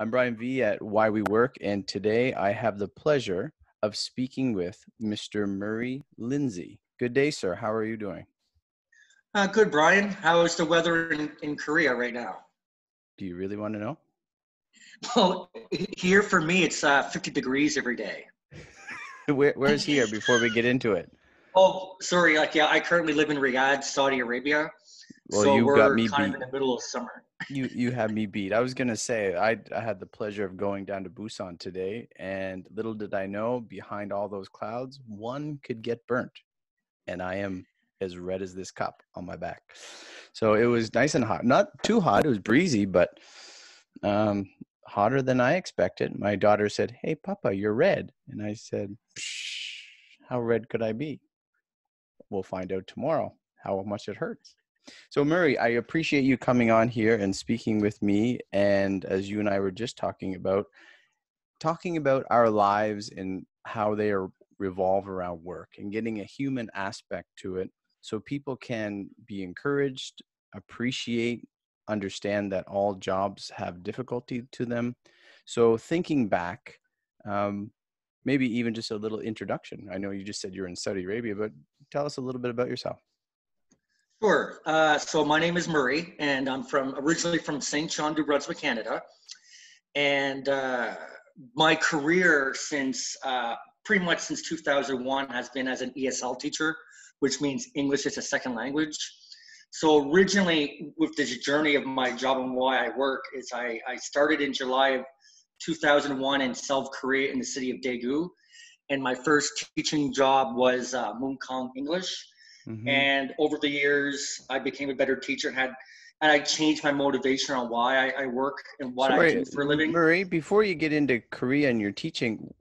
I'm Brian V at Why We Work, and today I have the pleasure of speaking with Mr. Murray Lindsay. Good day, sir. How are you doing? Good, Brian. How is the weather in Korea right now? Do you really want to know? Well, here for me, it's 50 degrees every day. Where's here before we get into it? Oh, sorry. I currently live in Riyadh, Saudi Arabia. Well, So you got we're me kind of beat. in the middle of summer. You had me beat. I was gonna say I had the pleasure of going down to Busan today, and little did I know, behind all those clouds, one could get burnt, and I am as red as this cup on my back. So it was nice and hot. Not too hot. It was breezy, but hotter than I expected. My daughter said, "Hey, Papa, you're red," and I said, "Psh, how red could I be? We'll find out tomorrow how much it hurts." So Murray, I appreciate you coming on here and speaking with me. And as you and I were just talking about our lives and how they are revolve around work and getting a human aspect to it so people can be encouraged, appreciate, understand that all jobs have difficulty to them. So thinking back, maybe even just a little introduction. I know you just said you're in Saudi Arabia, but tell us a little bit about yourself. Sure. So my name is Murray, and I'm originally from St. John, New Brunswick, Canada. And my career pretty much since 2001 has been as an ESL teacher, which means English as a second language. So originally with this journey of my job and why I work is I started in July of 2001 in South Korea in the city of Daegu. And my first teaching job was Mungkong English. Mm-hmm. And over the years, I became a better teacher and I changed my motivation on why I work and what I do for a living. Murray, before you get into Korea and your teaching,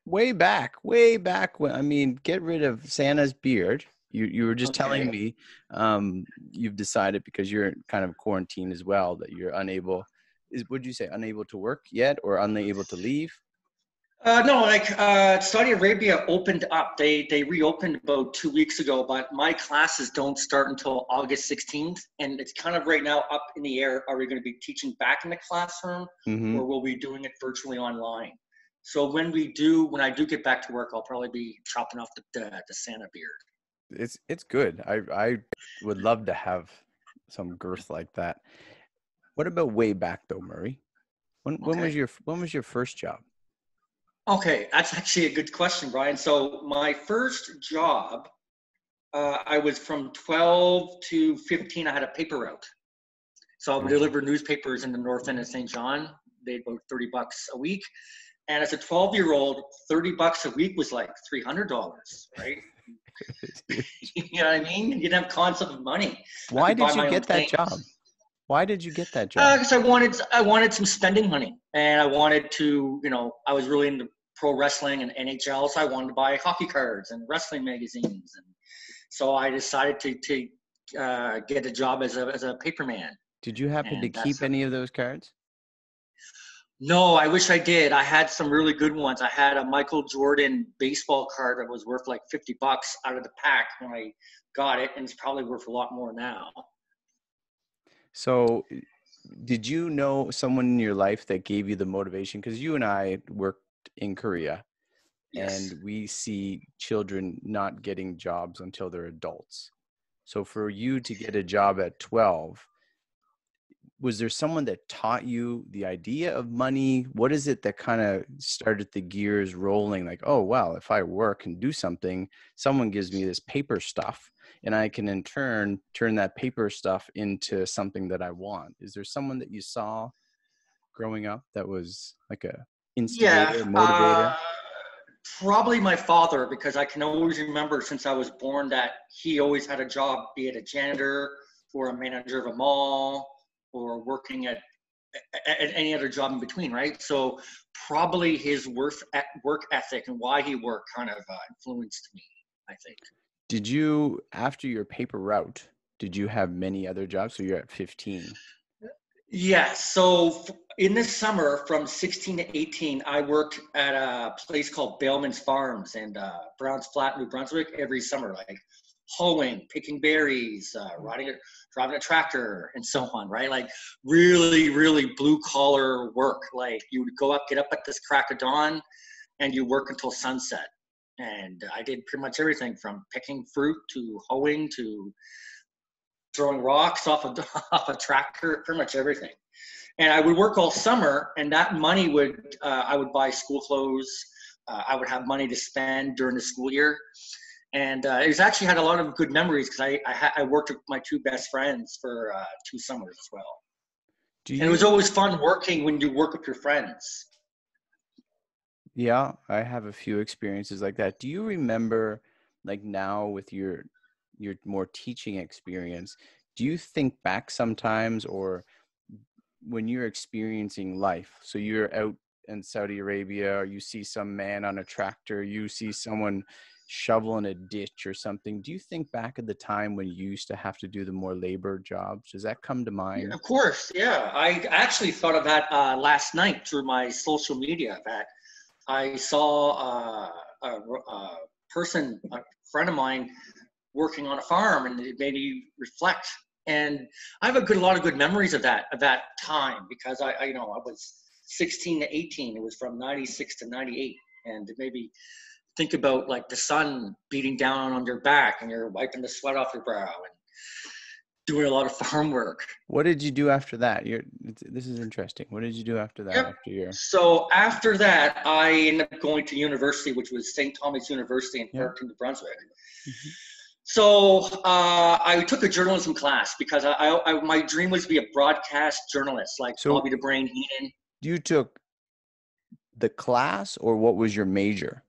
way back when, get rid of Santa's beard. You were just telling me you've decided because you're kind of quarantined as well that you're would you say unable to work yet or unable to leave? No, Saudi Arabia opened up. They reopened about 2 weeks ago, but my classes don't start until August 16th. And it's kind of right now up in the air. Are we going to be teaching back in the classroom or will we be doing it virtually online? So when I do get back to work, I'll probably be chopping off the Santa beard. It's good. I would love to have some girth like that. What about way back though, Murray? When was your first job? Okay, that's actually a good question, Brian. So my first job, I was from 12 to 15. I had a paper route. So I would deliver newspapers in the north end of St. John. They had about $30 a week. And as a 12-year-old, $30 a week was like $300, right? You know what I mean? You didn't have concept of money. Why did you get that job? Why did you get that job? Because I wanted some spending money, and I wanted to, I was really into pro wrestling and NHL, so I wanted to buy hockey cards and wrestling magazines, and so I decided to get a job as a paperman. Did you happen to keep any of those cards? No, I wish I did. I had some really good ones. I had a Michael Jordan baseball card that was worth like $50 out of the pack when I got it, and it's probably worth a lot more now. So did you know someone in your life that gave you the motivation? Because you and I worked in Korea, yes. And we see children not getting jobs until they're adults. So for you to get a job at 12, was there someone that taught you the idea of money? What is it that kind of started the gears rolling? Like, oh, wow, if I work and do something, someone gives me this paper stuff. And I can in turn that paper stuff into something that I want. Is there someone that you saw growing up that was like a instigator, motivator? Probably my father, because I can always remember since I was born that he always had a job, be it a janitor or a manager of a mall or working at any other job in between, right? So probably his work ethic and why he worked kind of influenced me, I think. Did you, after your paper route, did you have many other jobs? So you're at 15. Yeah. So in the summer from 16 to 18, I worked at a place called Bailman's Farms in Browns Flat, New Brunswick every summer, like hoeing, picking berries, driving a tractor, and so on, right? Like really, really blue collar work. Like you would get up at this crack of dawn and you work until sunset. And I did pretty much everything from picking fruit to hoeing to throwing rocks off off a tractor, pretty much everything. And I would work all summer, and that money I would buy school clothes. I would have money to spend during the school year. And it was actually had a lot of good memories because I worked with my two best friends for 2 summers as well. And it was always fun working when you work with your friends. Yeah, I have a few experiences like that. Do you remember, like now with your more teaching experience, do you think back sometimes, or when you're experiencing life, so you're out in Saudi Arabia, or you see some man on a tractor, you see someone shoveling a ditch or something, do you think back at the time when you used to have to do the more labor jobs? Does that come to mind? Yeah, of course, yeah. I actually thought of that last night through my social media, that I saw a person, a friend of mine, working on a farm, and it made me reflect. And I have a lot of good memories of that time, because I was 16 to 18. It was from 96 to 98, and it made me think about like the sun beating down on your back and you're wiping the sweat off your brow and doing a lot of farm work. What did you do after that? This is interesting. What did you do after that? Yep. After your... So after that, I ended up going to university, which was St. Thomas University in Fredericton, New Brunswick. Mm-hmm. So I took a journalism class because my dream was to be a broadcast journalist, like Bobby the Brain Heenan. You took the class, or what was your major?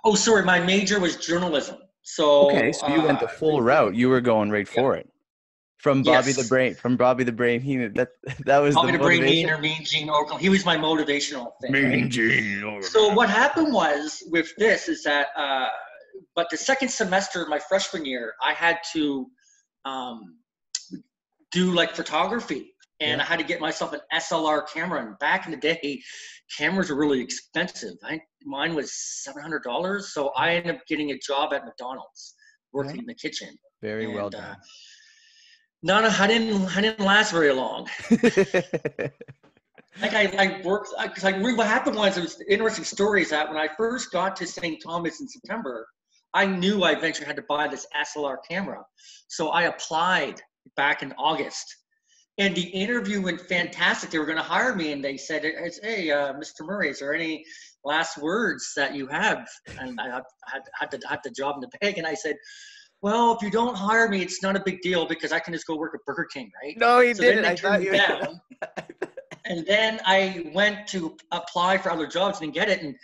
Oh, sorry, my major was journalism. So okay, so you went the full route. You were going right for it. From Bobby the Brain Heenan. That was Bobby the Brain Heenan, or Mean Gene Oracle. He was my motivational thing. Mean Gene Oracle. So what happened was with this is that, but the second semester of my freshman year, I had to do like photography. And I had to get myself an SLR camera. And back in the day, cameras were really expensive. Mine was $700. So I ended up getting a job at McDonald's, working in the kitchen. Very well done. I didn't last very long. I worked, what happened was, it was an interesting story, is that when I first got to St. Thomas in September, I knew I eventually had to buy this SLR camera. So I applied back in August. And the interview went fantastic. They were going to hire me, and they said, "Hey, Mr. Murray, is there any last words that you have?" And I had the job in the bag, and I said, "Well, if you don't hire me, it's not a big deal because I can just go work at Burger King, right?" No, he didn't. I thought you down. And then I went to apply for other jobs and didn't get it. And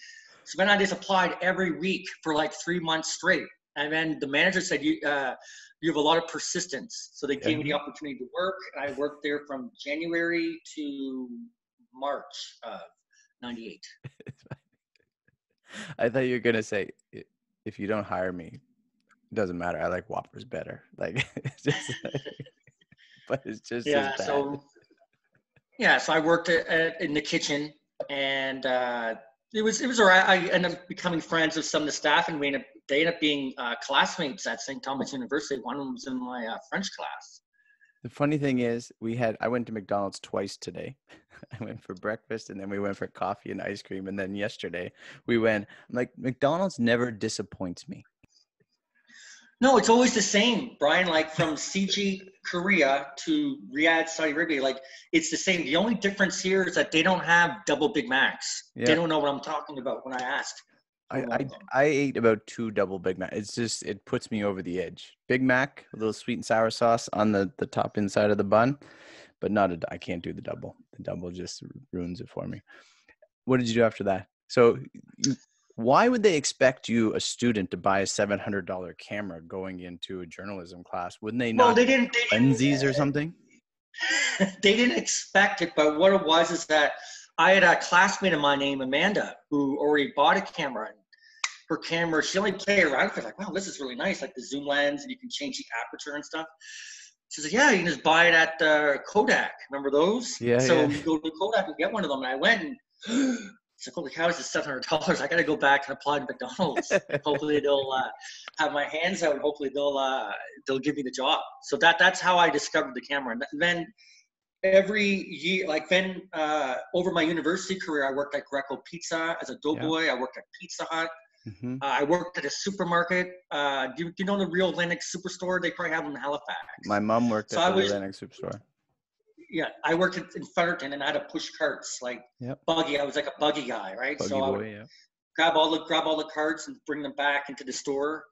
so then I just applied every week for like 3 months straight. And then the manager said, you have a lot of persistence. So they gave me the opportunity to work. And I worked there from January to March of 98. I thought you were going to say, if you don't hire me, it doesn't matter. I like Whoppers better. Like, it's just but it's just as bad. So I worked in the kitchen, and it was all right. I ended up becoming friends with some of the staff, and they ended up being classmates at St. Thomas University. One of them was in my French class. The funny thing is, I went to McDonald's twice today. I went for breakfast, and then we went for coffee and ice cream. And then yesterday I'm like, McDonald's never disappoints me. No, it's always the same, Brian. Like from CG Korea to Riyadh, Saudi Arabia, like it's the same. The only difference here is that they don't have double Big Macs. Yeah. They don't know what I'm talking about when I asked. I ate about 2 double Big Mac. It's just, it puts me over the edge. Big Mac, a little sweet and sour sauce on the top inside of the bun, but I can't do the double. The double just ruins it for me. What did you do after that? So why would they expect you, a student, to buy a $700 camera going into a journalism class? Wouldn't they not? Well, they didn't lenses or something? They didn't expect it, but what it was is that I had a classmate of mine named Amanda who already bought a camera. And her camera, she only played around with it, like, wow, this is really nice, like the zoom lens, and you can change the aperture and stuff. She said, yeah, you can just buy it at Kodak. Remember those? Yeah. So you go to Kodak and get one of them. And I went, and So holy cow, this is $700. I got to go back and apply to McDonald's. Hopefully they'll have my hands out. Hopefully they'll give me the job. So that's how I discovered the camera. And then every year, over my university career, I worked at Greco Pizza as a doughboy. I worked at Pizza Hut. Mm-hmm. I worked at a supermarket. Do you know the Real Atlantic Superstore? They probably have them in Halifax. My mom worked at the Real Atlantic Superstore. Yeah, I worked in Fredericton, and I had to push carts buggy. I was like a buggy guy, right? Buggy so I would boy, grab all the carts and bring them back into the store.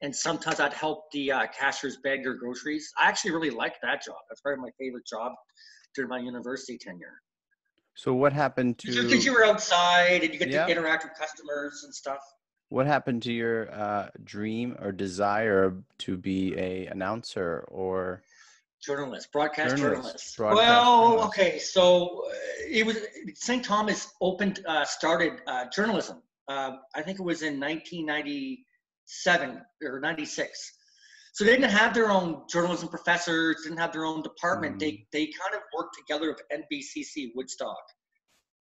And sometimes I'd help the cashiers bag their groceries. I actually really liked that job. That's probably my favorite job during my university tenure. So what happened to? Because you were outside and you get to interact with customers and stuff. What happened to your dream or desire to be a announcer or broadcast journalist? Okay, so it was St. Thomas started journalism. I think it was in 1997 or 96. So they didn't have their own journalism professors, didn't have their own department. They kind of worked together with NBCC Woodstock.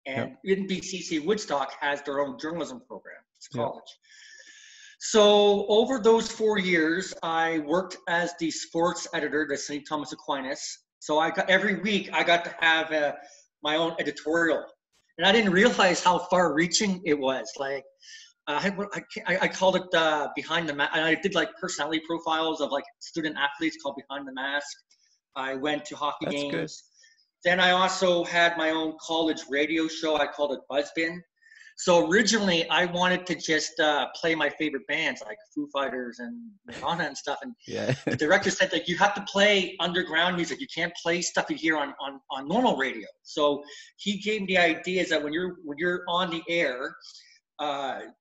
And NBCC Woodstock has their own journalism program. It's a college. So over those 4 years, I worked as the sports editor at St. Thomas Aquinas. So every week I got to have my own editorial. And I didn't realize how far-reaching it was. Like, I called it Behind the Mask. I did like personality profiles of like student athletes called Behind the Mask. I went to hockey games. Good. Then I also had my own college radio show. I called it Buzzbin. So originally I wanted to just play my favorite bands like Foo Fighters and Nirvana and stuff. And the director said that you have to play underground music. You can't play stuff you hear on normal radio. So he gave me the ideas that when you're on the air,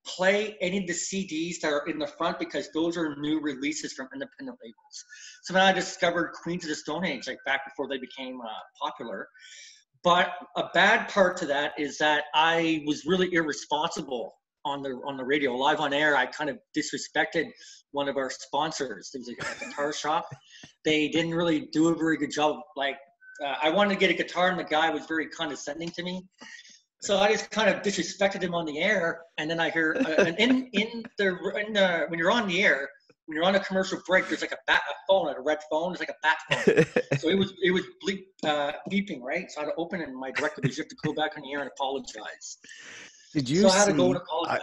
play any of the CDs that are in the front because those are new releases from independent labels. So then I discovered Queens of the Stone Age, like back before they became popular. But a bad part to that is that I was really irresponsible on the radio, live on air. I kind of disrespected one of our sponsors. It was a guitar shop. They didn't really do a very good job. Like I wanted to get a guitar, and the guy was very condescending to me. So I just kind of disrespected him on the air, and then I hear when you're on the air, when you're on a commercial break, there's like a phone, a red phone. It's like a bat phone. So it was beeping, right? So I had to open it, and my director was, you have to go back on the air and apologize. Did you? So I had to go and apologize.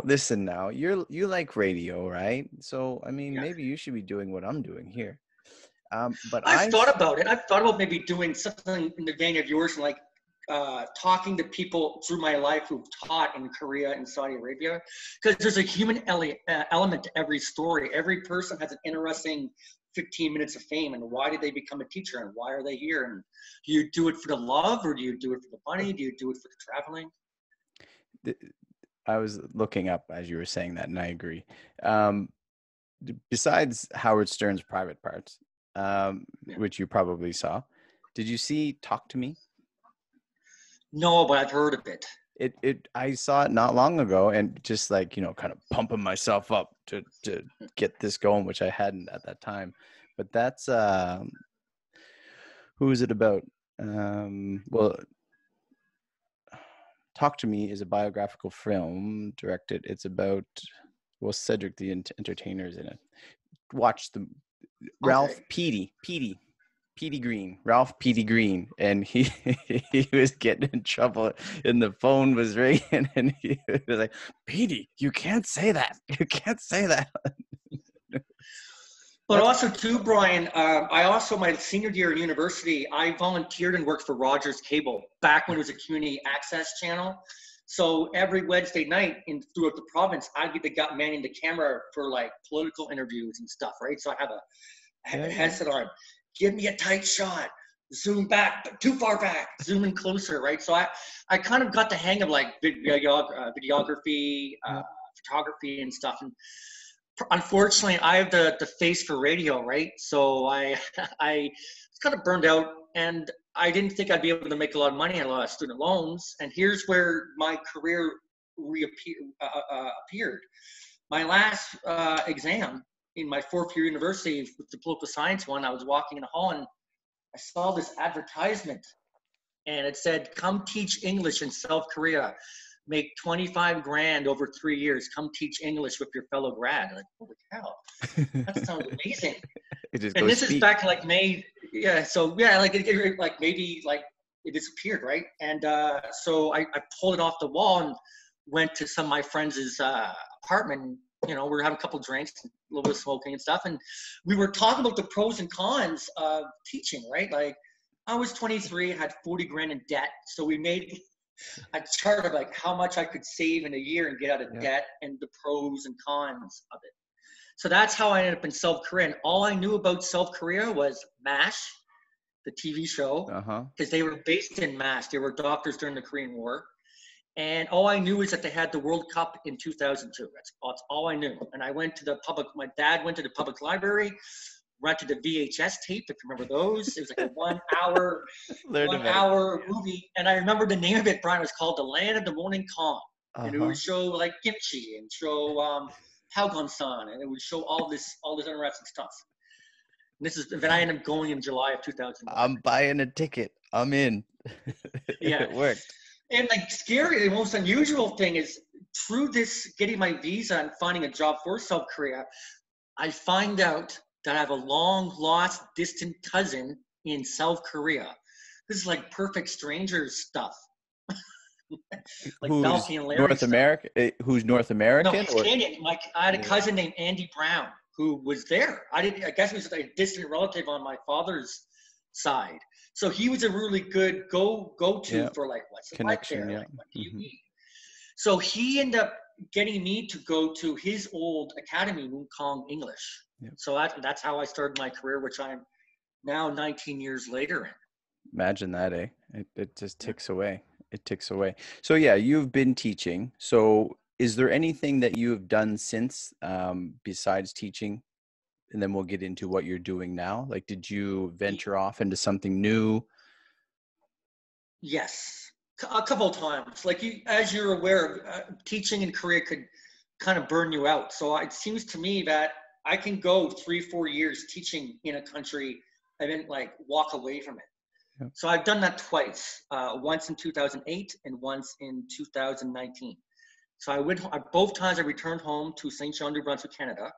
Listen now, you like radio, right? So I mean, maybe you should be doing what I'm doing here. But I've thought about it. I've thought about maybe doing something in the vein of yours, and like talking to people through my life who've taught in Korea and Saudi Arabia, because there's a human element to every story. Every person has an interesting 15 minutes of fame, and why did they become a teacher, and why are they here, and do you do it for the love, or do you do it for the money, do you do it for the traveling? I was looking up as you were saying that, and I agree. Besides Howard Stern's Private Parts, which you probably saw, did you see Talk to Me? No, but I've heard of it. I saw it not long ago, and just like, kind of pumping myself up to get this going, which I hadn't at that time. But that's who is it about? Well, Talk to Me is a biographical film directed. It's about Cedric the Entertainer's in it. Watch the Ralph Petey Green, Ralph Petey Green, and he was getting in trouble, and the phone was ringing, and he was like, "Petey, you can't say that. You can't say that." But also too, Brian, my senior year in university, I volunteered and worked for Rogers Cable back when it was a community access channel. So every Wednesday night throughout the province, I'd be the guy manning the camera for like political interviews and stuff, right? So I have a headset on. Give me a tight shot, zoom back, too far back, zoom in closer, right? So I kind of got the hang of like videography, photography and stuff. And unfortunately, I have the face for radio, right? So I was kind of burned out, and I didn't think I'd be able to make a lot of money on a lot of student loans. And here's where my career appeared. My last exam in my fourth year university with the political science one, I was walking in the hall and I saw this advertisement, and it said, "Come teach English in South Korea. make 25 grand over 3 years. Come teach English with your fellow grad. Like, holy cow, that sounds amazing. It just And goes this is speak. back to like May. Yeah. So yeah, like maybe like it disappeared, right? And so I pulled it off the wall and went to some of my friends' apartment. You know, we were having a couple drinks, a little bit of smoking and stuff, and we were talking about the pros and cons of teaching, right? Like, I was 23, had 40 grand in debt, so we made a chart of like how much I could save in a year and get out of Yeah. debt and the pros and cons of it. So that's how I ended up in South Korea. And all I knew about South Korea was MASH, the TV show, Uh-huh. because they were based in MASH. They were doctors during the Korean War. And all I knew is that they had the World Cup in 2002. That's all I knew. And I went to my dad went to the public library, rented the VHS tape, if you remember those. It was like a 1 hour, Learn one about it. hour movie. And I remember the name of it, Brian, was called The Land of the Morning Calm. And it Uh-huh. would show like kimchi and show Halgon-san, and it would show all this interesting stuff. And this is, then I ended up going in July of 2001. I'm buying a ticket. I'm in. Yeah. It worked. And like scary, the most unusual thing is through this getting my visa and finding a job for South Korea, I find out that I have a long lost distant cousin in South Korea. This is like perfect strangers stuff. Like Who's Balky and Larry North stuff. American? Who's North No, American he's or? Canadian. I had a Yeah. cousin named Andy Brown who was there. I guess he was a distant relative on my father's side. So he was a really good go-to Yeah. for like, what's it like Connection. there? Yeah. Like, what do you Mhm. eat? So he ended up getting me to go to his old academy, Woon Kong English. Yep. So that's how I started my career, which I'm now 19 years later in. Imagine that, eh? It just Yeah. ticks away. It ticks away. So yeah, you've been teaching. So is there anything that you have done since besides teaching? And then we'll get into what you're doing now. Like, did you venture off into something new? Yes, a couple of times. Like as you're aware, teaching in Korea could kind of burn you out. So it seems to me that I can go 3-4 years teaching in a country and then like walk away from it. Yep. So I've done that twice, once in 2008 and once in 2019. So both times I returned home to St. John, New Brunswick, Canada.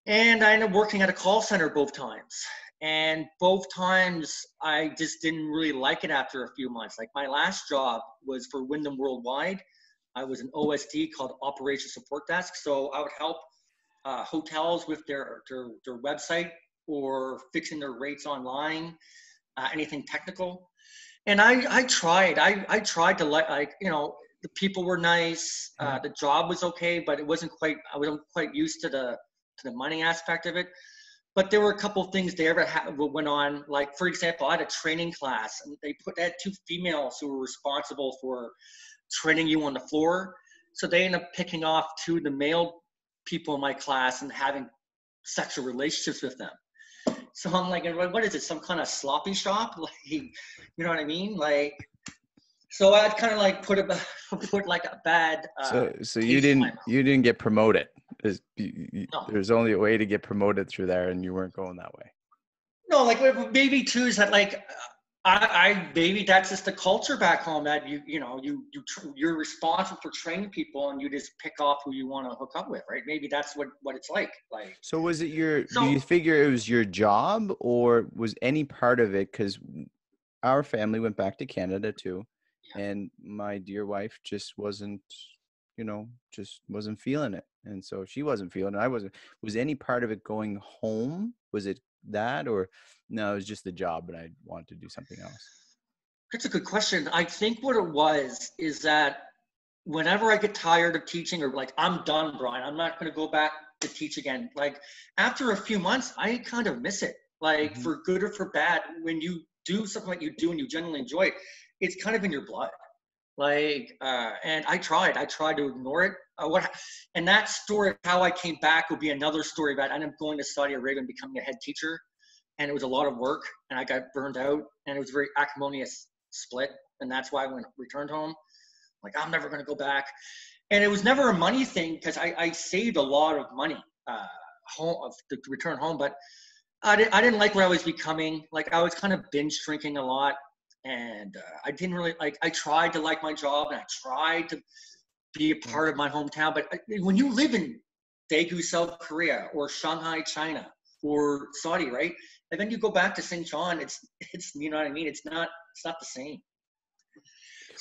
And I ended up working at a call center both times. And both times I just didn't really like it after a few months. Like my last job was for Wyndham Worldwide. I was an OSD called Operation Support Desk. So I would help hotels with their website or fixing their rates online, anything technical. And I tried to like, you know, the people were nice. The job was okay, but I wasn't quite used to the money aspect of it. But there were a couple of things there that went on. Like, for example, I had a training class, and they had 2 females who were responsible for training you on the floor. So they ended up picking off 2 of the male people in my class and having sexual relationships with them. So I'm like, what is it? Some kind of sloppy shop? Like, you know what I mean? Like, so I'd kind of like put like a bad. So you didn't get promoted. No. There's only a way to get promoted through there, and you weren't going that way. No, like maybe too is that like I maybe that's just the culture back home that you're responsible for training people and you just pick off who you want to hook up with, right? Maybe that's what it's like. Like, so was it do so you figure it was your job, or was any part of it? Because our family went back to Canada too, and my dear wife just wasn't feeling it, and so she wasn't feeling it. I wasn't. Was any part of it going home? Was it that, or no? It was just the job, and I wanted to do something else. that's a good question. I think what it was is that whenever I get tired of teaching or like I'm done, Brian, I'm not going to go back to teach again. Like after a few months, I kind of miss it. Like Mm-hmm. for good or for bad, when you do something that you do and you genuinely enjoy it, it's kind of in your blood. Like, and I tried to ignore it. And that story of how I came back will be another story about I ended up going to Saudi Arabia and becoming a head teacher. And it was a lot of work and I got burned out and it was a very acrimonious split. And that's why when I returned home, like, I'm never going to go back. And it was never a money thing because I saved a lot of money to return home. But I didn't like what I was becoming. Like I was kind of binge drinking a lot. And I didn't really like, I tried to like my job and I tried to be a part of my hometown. But when you live in Daegu, South Korea, or Shanghai, China, or Saudi, right? And then you go back to St. John, it's you know what I mean? It's not the same.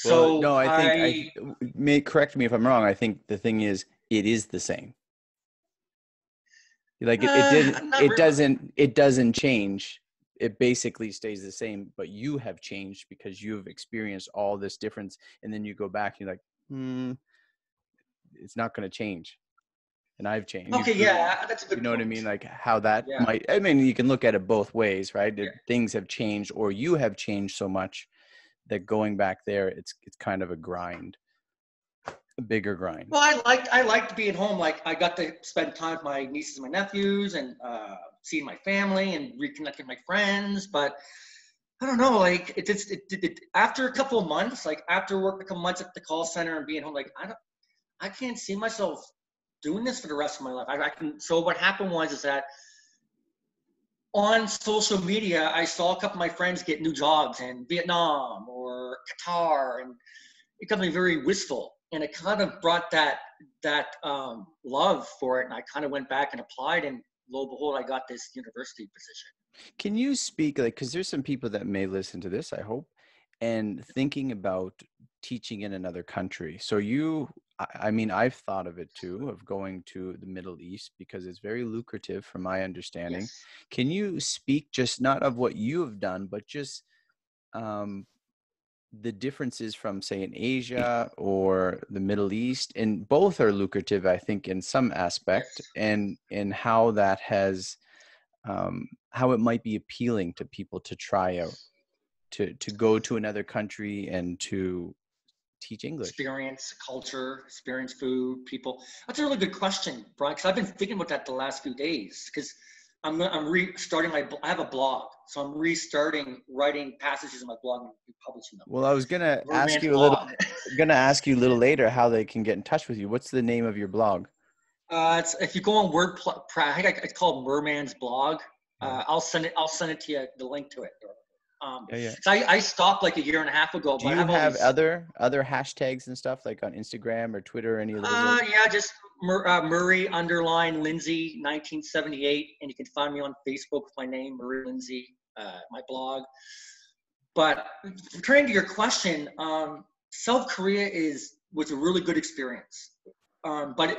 Well, no, So I think I may correct me if I'm wrong. I think the thing is, it is the same. Like not really. it doesn't change. It basically stays the same, but you have changed because you've experienced all this difference. And then you go back and you're like, it's not going to change. And I've changed. Okay, yeah, that's a You good know what I point. mean? Like how that Yeah, might, I mean, you can look at it both ways, right? yeah. Things have changed or you have changed so much that going back there, it's kind of a grind, a bigger grind. Well, I liked being home. Like I got to spend time with my nieces and my nephews, and seeing my family and reconnecting with my friends. But I don't know, like after a couple of months, like after working a couple months at the call center and being home, like I can't see myself doing this for the rest of my life. I can. So what happened was is that on social media, I saw a couple of my friends get new jobs in Vietnam or Qatar, and it got me very wistful, and it kind of brought that love for it, and I kind of went back and applied, and lo and behold, I got this university position. Can you speak, like, because there's some people that may listen to this, I hope, and thinking about teaching in another country. So I mean, I've thought of it too, of going to the Middle East because it's very lucrative from my understanding. Yes, Can you speak just not of what you have done, but just um, the differences from, say, in Asia or the Middle East? And both are lucrative, I think, in some aspect, yes. and how that has how it might be appealing to people to try out to go to another country and to teach English. Experience culture, experience food, people. That's a really good question, Brian, because I've been thinking about that the last few days. Because I'm restarting I have a blog, so I'm restarting writing passages in my blog and publishing them. Well, I was Murrman's blog. gonna ask you a little later how they can get in touch with you. What's the name of your blog? It's if you go on WordPress, I think it's called Murrman's blog. Yeah, I'll send it. I'll send it to you. The link to it. yeah, yeah. So I stopped like a year and a half ago, Do but I you have all have these. other hashtags and stuff like on Instagram or Twitter or any of those? Yeah, just Murray underline Lindsay 1978, and you can find me on Facebook with my name, Murray Lindsay, my blog. But returning to your question, South Korea was a really good experience, but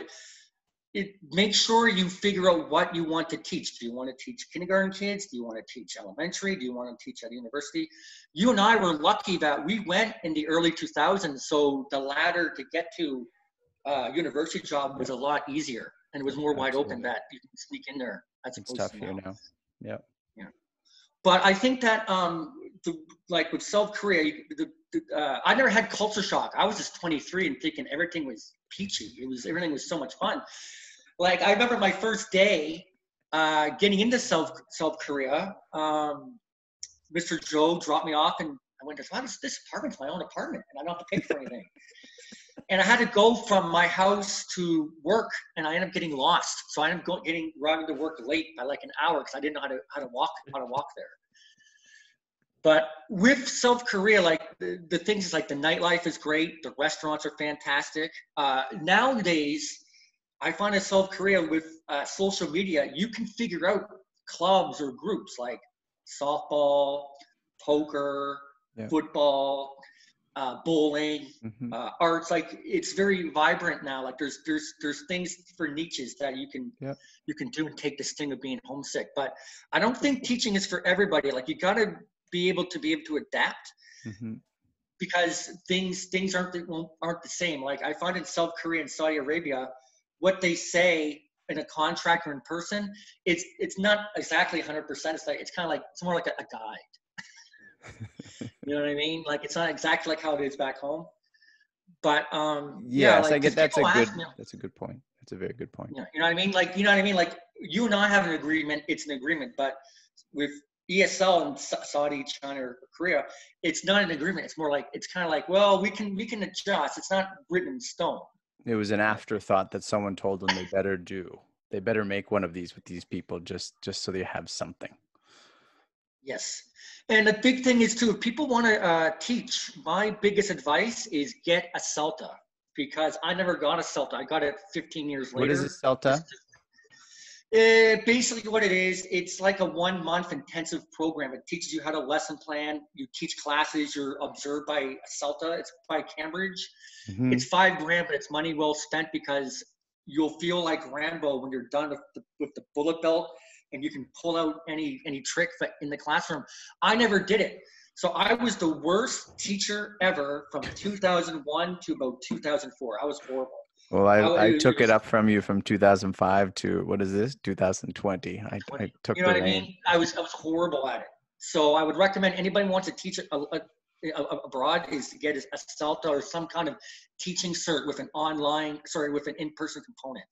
it make sure you figure out what you want to teach. Do you want to teach kindergarten kids? Do you want to teach elementary? Do you want to teach at university? You and I were lucky that we went in the early 2000s, so the ladder to get to university job was a lot easier, and it was more wide open Absolutely. that you can sneak in there as It's opposed tough to here now. now. Yeah. Yeah. But I think that like with South Korea, I never had culture shock. I was just 23 and thinking everything was peachy. Everything was so much fun. Like I remember my first day getting into South Korea. Mr. Joe dropped me off, and I went, "Wow, this apartment's my own apartment, and I don't have to pay for anything." And I had to go from my house to work, and I ended up getting lost. So I ended up running to work late by like an hour because I didn't know how to walk there. But with South Korea, like the things is like the nightlife is great, the restaurants are fantastic. Nowadays, I find in South Korea with social media, you can figure out clubs or groups like softball, poker, Yeah. football, bowling, Hmm. arts. Like it's very vibrant now. Like there's things for niches that Yeah. you can do and take this thing of being homesick. But I don't think teaching is for everybody. Like you got to be able to adapt Hmm. because things aren't the same. Like I find in South Korea and Saudi Arabia, what they say in a contract or in person, it's not exactly 100%. It's kind of like it's more like a guide. You know what I mean? Like it's not exactly like how it is back home. But yeah, Yes, I like get because people ask me, that's a good point. That's a very good point. you know what I mean? Like you know what I mean? Like you and I have an agreement. It's an agreement, but with ESL and Saudi, China, or Korea, it's not an agreement. It's more like it's kind of like, well, we can adjust. It's not written in stone. It was an afterthought that someone told them they better do. They better make one of these with these people just so they have something. Yes. And the big thing is too, if people want to teach, my biggest advice is get a CELTA, because I never got a CELTA. I got it 15 years What is later. this CELTA? Basically what it is, it's like a 1 month intensive program. It teaches you how to lesson plan. You teach classes. You're observed by a CELTA. It's by Cambridge. Mm-hmm. It's $5,000, but it's money well spent, because you'll feel like Rambo when you're done with the bullet belt, and you can pull out any trick in the classroom. I never did it. So I was the worst teacher ever from 2001 to about 2004. I was horrible. Well, I took it up from you from 2005 to, what is this, 2020. I took You know the what I reign. mean? I was horrible at it. So I would recommend anybody who wants to teach abroad is to get a CELTA or some kind of teaching cert with an in-person component,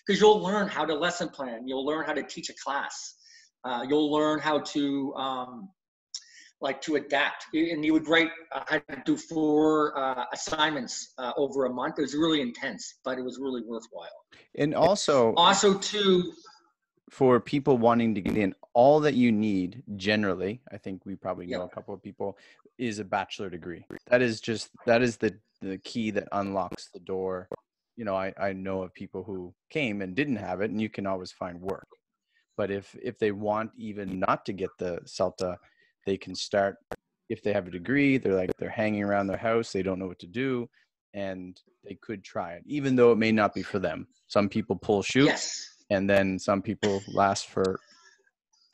because you'll learn how to lesson plan. You'll learn how to teach a class. You'll learn how to to adapt. And you would write, I had to do 4 assignments over a month. It was really intense, but it was really worthwhile. And also too, for people wanting to get in, all that you need generally, I think we probably know a couple of people, is a bachelor degree. That is the key that unlocks the door. You know, I know of people who came and didn't have it, and you can always find work. But if they want even not to get the CELTA, they can start. If they have a degree, they're hanging around their house, they don't know what to do, and they could try it, even though it may not be for them. Some people pull shoot. yes. And then some people last for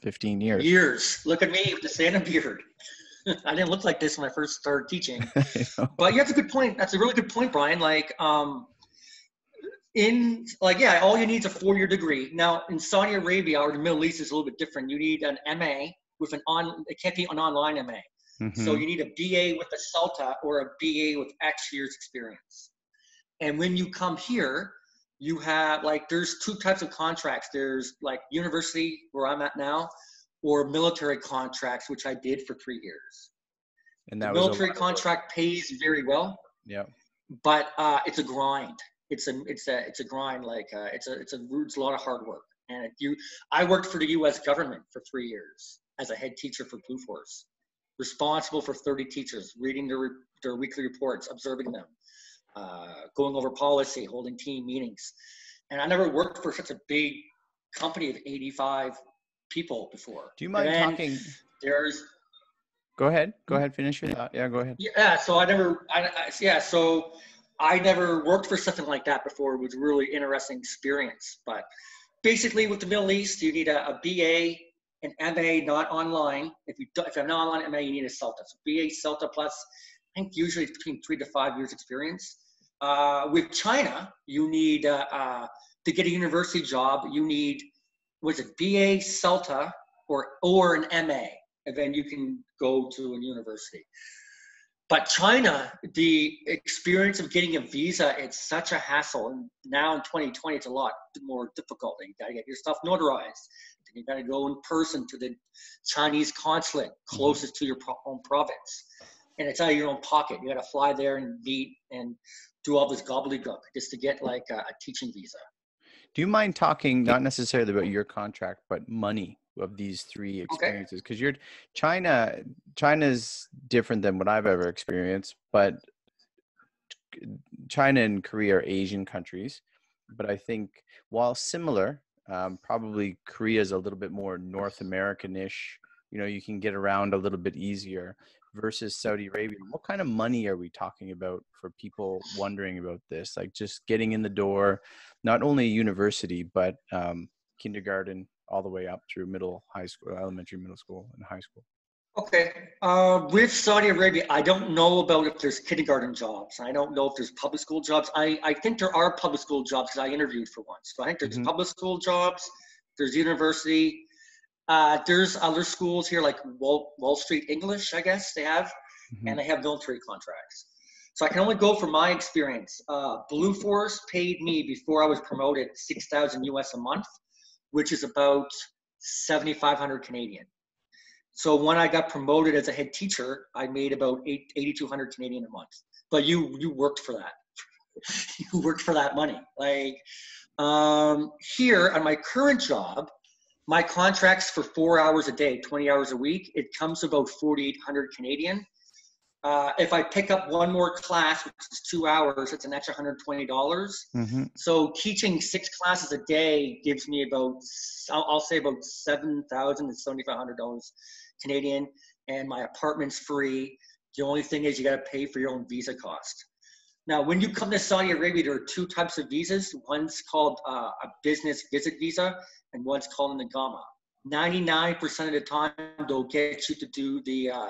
15 years. Years. Look at me with the Santa beard. I didn't look like this when I first started teaching. But yeah, that's a good point. That's a really good point, Brian. All you need is a 4-year degree. Now, in Saudi Arabia or the Middle East is a little bit different. You need an MA with it can't be an online MA. Mm-hmm. So you need a BA with a CELTA or a BA with X years experience. And when you come here, you have there's 2 types of contracts. There's university, where I'm at now, or military contracts, which I did for 3 years. And the military contract pays very well. Yeah. But it's a grind. It's a grind. It's a lot of hard work. And I worked for the U.S. government for 3 years as a head teacher for Blue Force, responsible for 30 teachers, reading their weekly reports, observing them. Going over policy, holding team meetings. And I never worked for such a big company of 85 people before. Do you mind talking? Go ahead, finish your thought. Yeah, go ahead. Yeah, so so I never worked for something like that before. It was a really interesting experience. But basically with the Middle East, you need a BA, an MA, not online. If you have not online MA, you need a CELTA. So BA, CELTA plus, I think usually it's between 3 to 5 years experience. With China, you need to get a university job. You need BA, CELTA, or an MA, and then you can go to a university. But China, the experience of getting a visa, it's such a hassle. And now in 2020, it's a lot more difficult. You got to get your stuff notarized. You got to go in person to the Chinese consulate closest to your home province. And it's out of your own pocket. You got to fly there and meet and do all this gobbledygook just to get a teaching visa. Do you mind talking not necessarily about your contract, but money of these 3 experiences? Because China's different than what I've ever experienced, but China and Korea are Asian countries. But I think while similar, probably Korea is a little bit more North American-ish. You know, you can get around a little bit easier. Versus Saudi Arabia. What kind of money are we talking about for people wondering about this? Just getting in the door, not only university, but kindergarten all the way up through high school, elementary, middle school, and high school. Okay. With Saudi Arabia, I don't know about if there's kindergarten jobs. I don't know if there's public school jobs. I think there are public school jobs because I interviewed for one. So I think there's public school jobs. There's university. There's other schools here like Wall Street English, I guess they have, and they have military contracts. So I can only go from my experience. Blue Force paid me before I was promoted $6,000 US a month, which is about 7,500 Canadian. So when I got promoted as a head teacher, I made about 8,200 Canadian a month. But you worked for that. You worked for that money. Here on my current job, My contract's for 4 hours a day, 20 hours a week. It comes to about 4,800 Canadian. If I pick up one more class, which is 2 hours, it's an extra $120. Mm-hmm. So teaching 6 classes a day gives me about, I'll say about $7,000 to $7,500 Canadian, and my apartment's free. The only thing is you got to pay for your own visa cost. Now, when you come to Saudi Arabia, there are 2 types of visas. One's called a business visit visa, and one's called an Igama. 99% of the time, they'll get you to do the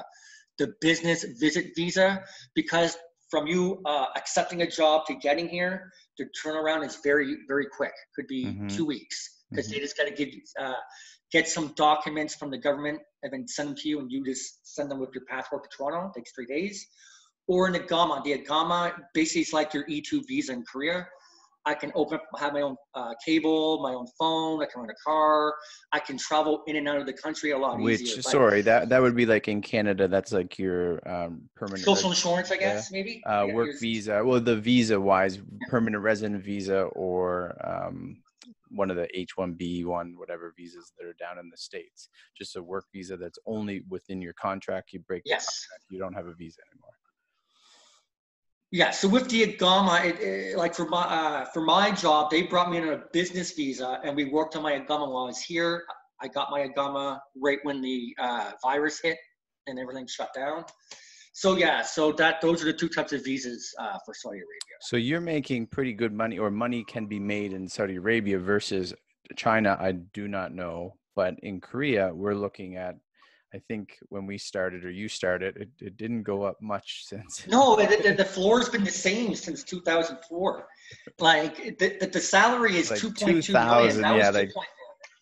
business visit visa, because from you accepting a job to getting here, the turnaround is very, very quick. Could be 2 weeks, because they just got to give you, get some documents from the government and then send them to you, and you just send them with your passport to Toronto. It takes 3 days. Or an Igama. The Igama basically is like your E2 visa in Korea. I can open up, have my own cable, my own phone. I can rent a car. I can travel in and out of the country a lot easier. Sorry, that would be like in Canada. That's like your permanent social insurance, I guess, maybe. Work visa. Well, the visa-wise, permanent resident visa, or one of the H-1B, whatever visas that are down in the States. Just a work visa that's only within your contract. You break the contract, you don't have a visa anymore. Yeah, so with the Igama, like for my job, they brought me in on a business visa, and we worked on my Igama while I was here. I got my Igama right when the virus hit and everything shut down. So yeah, those are the 2 types of visas for Saudi Arabia. So you're making pretty good money, or money can be made in Saudi Arabia versus China. I do not know, but in Korea, we're looking at, I think when we started, or you started, it didn't go up much since. No, the floor's been the same since 2004. Like the salary is like 2.2 million. Yeah, like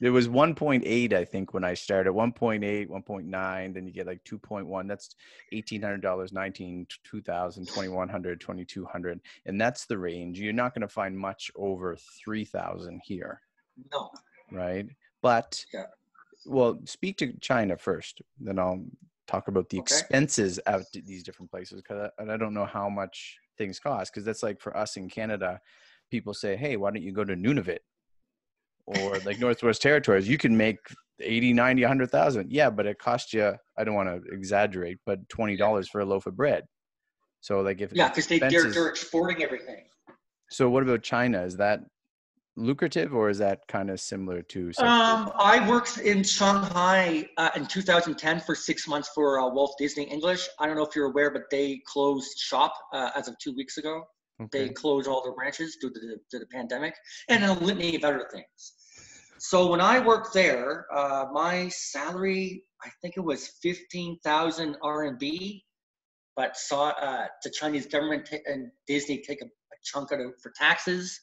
it was 1.8, I think, when I started. 1.8, 1.9, then you get like 2.1. That's $1,800, 19, 2,000, 2,100, 2,200, and that's the range. You're not going to find much over 3,000 here. No. Right, but. Yeah. Well, speak to China first, then I'll talk about the expenses out to these different places, because I don't know how much things cost, because that's like for us in Canada, people say, hey, why don't you go to Nunavut or like Northwest Territories? You can make 80, 90, 100,000. Yeah, but it costs you, I don't want to exaggerate, but $20 for a loaf of bread. So like if because they're exporting everything. So what about China? Is that lucrative, or is that kind of similar to I worked in Shanghai in 2010 for 6 months for Walt Disney English. I don't know if you're aware, but they closed shop as of 2 weeks ago. They closed all their branches due to the pandemic, and a litany of other things. So when I worked there, my salary, I think it was 15,000 RMB, but saw the Chinese government and Disney take a chunk of it for taxes.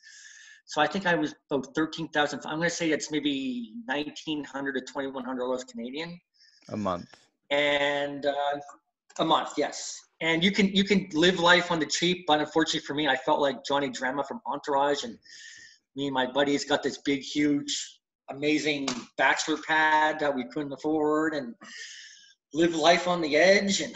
So I think I was about 13,000. I'm going to say it's maybe $1,900 to $2,100 Canadian a month. And a month, yes. And you can live life on the cheap, but unfortunately for me, I felt like Johnny Drama from Entourage, and me and my buddies got this big, huge, amazing bachelor pad that we couldn't afford, and live life on the edge, and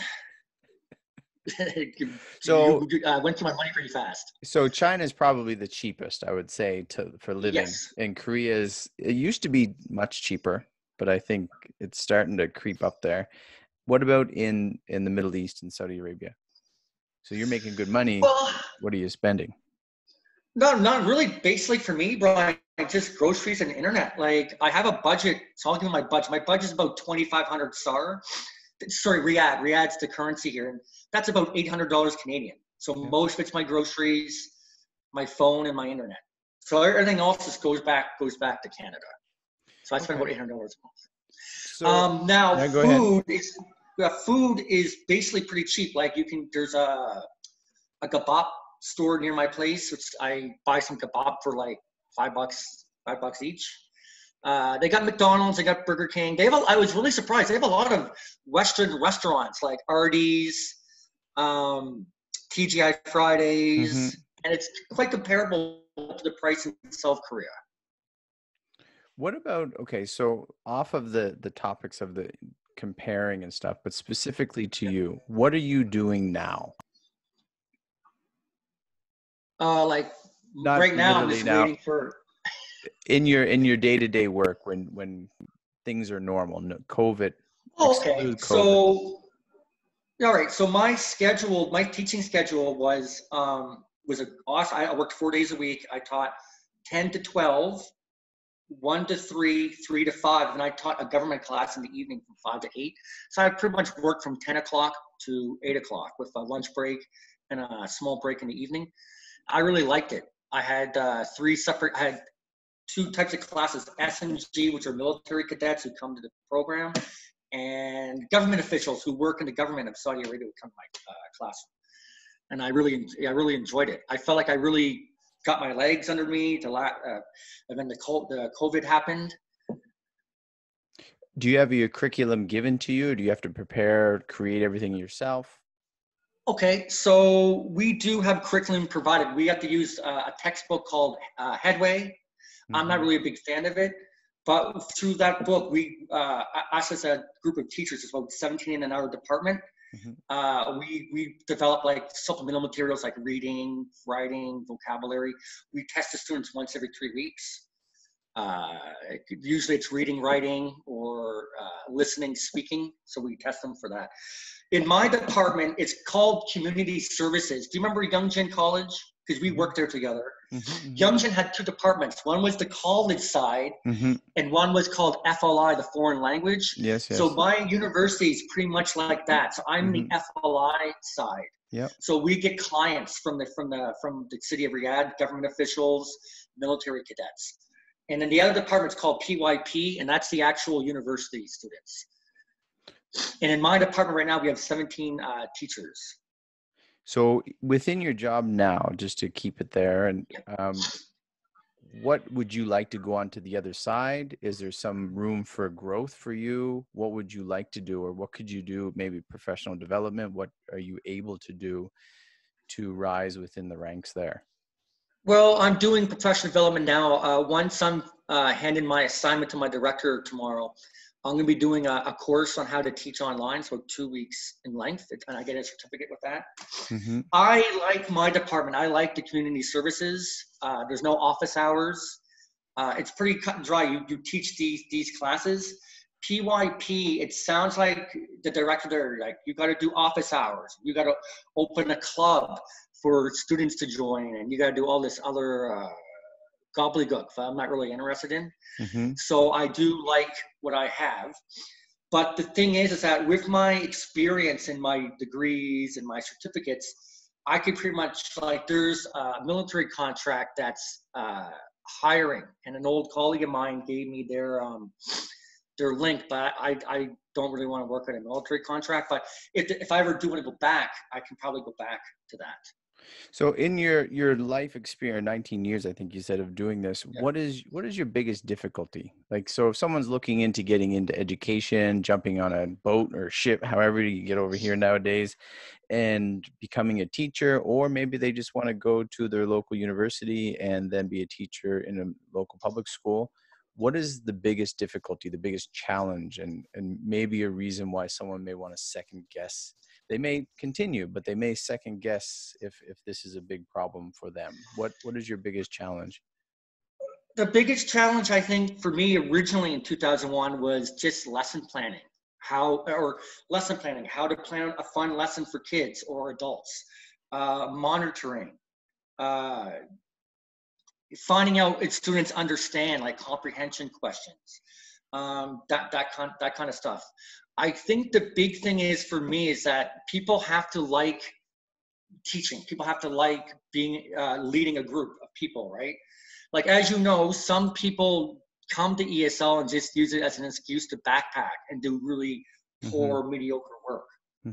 so I went through my money pretty fast. So China is probably the cheapest, I would say, for living. Yes. And it used to be much cheaper, but I think it's starting to creep up there. What about in the Middle East and Saudi Arabia? So you're making good money. Well, what are you spending? No, not really. Basically for me, Brian, just groceries and internet. Like I have a budget, so I'll give you my budget. My budget is about 2,500 SAR. Sorry, Riyadh. Riyadh's the currency here, and that's about $800 Canadian. So most of it's my groceries, my phone, and my internet. So everything else just goes back to Canada. So I spend about $800 a month. So now food is basically pretty cheap. Like there's a kebab store near my place, which I buy some kebab for like $5 each. They got McDonald's, they got Burger King. I was really surprised. They have a lot of Western restaurants like Artie's, TGI Fridays, and it's quite comparable to the price in South Korea. What about, so off of the topics of the comparing and stuff, but specifically to you, what are you doing now? Right now, I'm just waiting for in your day-to-day work when things are normal, no, COVID, Oh, okay. exclude COVID. So, all right. So my teaching schedule was awesome. I worked 4 days a week. I taught 10 to 12, 1 to 3, 3 to 5, and I taught a government class in the evening from 5 to 8. So I pretty much worked from 10 o'clock to 8 o'clock with a lunch break and a small break in the evening. I really liked it. I had I had two types of classes, S&G, which are military cadets who come to the program, and government officials who work in the government of Saudi Arabia would come to my class. And I really enjoyed it. I felt like I really got my legs under me and then the COVID happened. Do you have your curriculum given to you? Or do you have to create everything yourself? Okay, so we do have curriculum provided. We have to use a textbook called Headway. I'm not really a big fan of it, but through that book, us as a group of teachers, it's about 17 in our department, we develop like supplemental materials like reading, writing, vocabulary. We test the students once every 3 weeks. Usually it's reading, writing, or listening, speaking. So we test them for that. In my department, it's called Community Services. Do you remember Youngin College? Because we worked there together. Youngin had two departments. One was the college side, and one was called FLI, the foreign language. Yes. So my university is pretty much like that. So I'm the FLI side. Yep. So we get clients from the city of Riyadh, government officials, military cadets. And then the other department is called PYP, and that's the actual university students. And in my department right now, we have 17 teachers. So within your job now, just to keep it there, and what would you like to go on to the other side? Is there some room for growth for you? What would you like to do, or what could you do? Maybe professional development. What are you able to do to rise within the ranks there? Well, I'm doing professional development now. Once I'm handing my assignment to my director tomorrow, I'm going to be doing a course on how to teach online, so 2 weeks in length, and I get a certificate with that. I like my department. I like the community services. There's no office hours. It's pretty cut and dry. You teach these classes. PYP, it sounds like the director there, like you got to do office hours. You got to open a club for students to join, and you got to do all this other gobbledygook that I'm not really interested in. So I do like what I have. But the thing is that with my experience and my degrees and my certificates, I could pretty much, like, there's a military contract that's hiring, and an old colleague of mine gave me their link, but I don't really want to work on a military contract. But if I ever do want to go back, I can probably go back to that. So in your life experience, 19 years, I think you said, of doing this, what is your biggest difficulty? Like, so if someone's looking into getting into education, jumping on a boat or ship, however you get over here nowadays, and becoming a teacher, or maybe they just want to go to their local university and then be a teacher in a local public school, what is the biggest difficulty, the biggest challenge, and maybe a reason why someone may want to second guess? They may continue, but they may second guess if this is a big problem for them. What is your biggest challenge? The biggest challenge, I think, for me originally in 2001 was just lesson planning. How to plan a fun lesson for kids or adults, monitoring, finding out if students understand, like comprehension questions, that kind of stuff. I think the big thing is for me is that people have to like teaching. People have to like being leading a group of people, right? Like, as you know, some people come to ESL and just use it as an excuse to backpack and do really poor, mediocre work,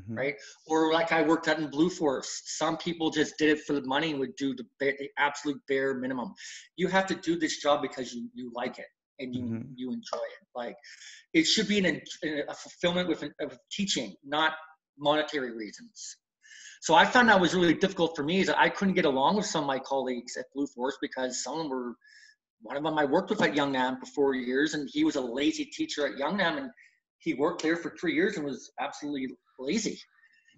right? Or like I worked at in Blue Force, some people just did it for the money and would do the absolute bare minimum. You have to do this job because you like it and you enjoy it. Like, it should be a fulfillment with teaching, not monetary reasons. So I found that was really difficult for me, is that I couldn't get along with some of my colleagues at Blue Force because one of them I worked with at Youngnam for 4 years, and he was a lazy teacher at Youngnam, and he worked there for 3 years and was absolutely lazy.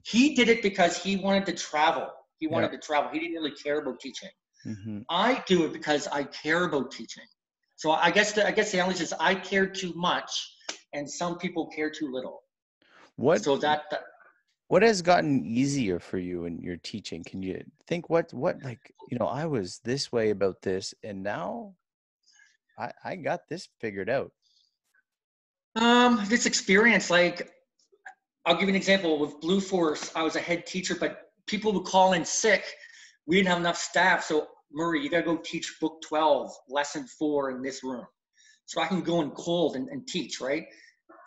He did it because he wanted to travel. He wanted to travel. He didn't really care about teaching. I do it because I care about teaching. So I guess the analysis is I care too much, and some people care too little. What So that what has gotten easier for you in your teaching? Can you think what like, I was this way about this and now I got this figured out. this experience, like I'll give you an example with Blue Force. I was a head teacher, but people would call in sick. We didn't have enough staff, so Murray, you got to go teach book 12, lesson 4 in this room. So I can go in cold and teach, right?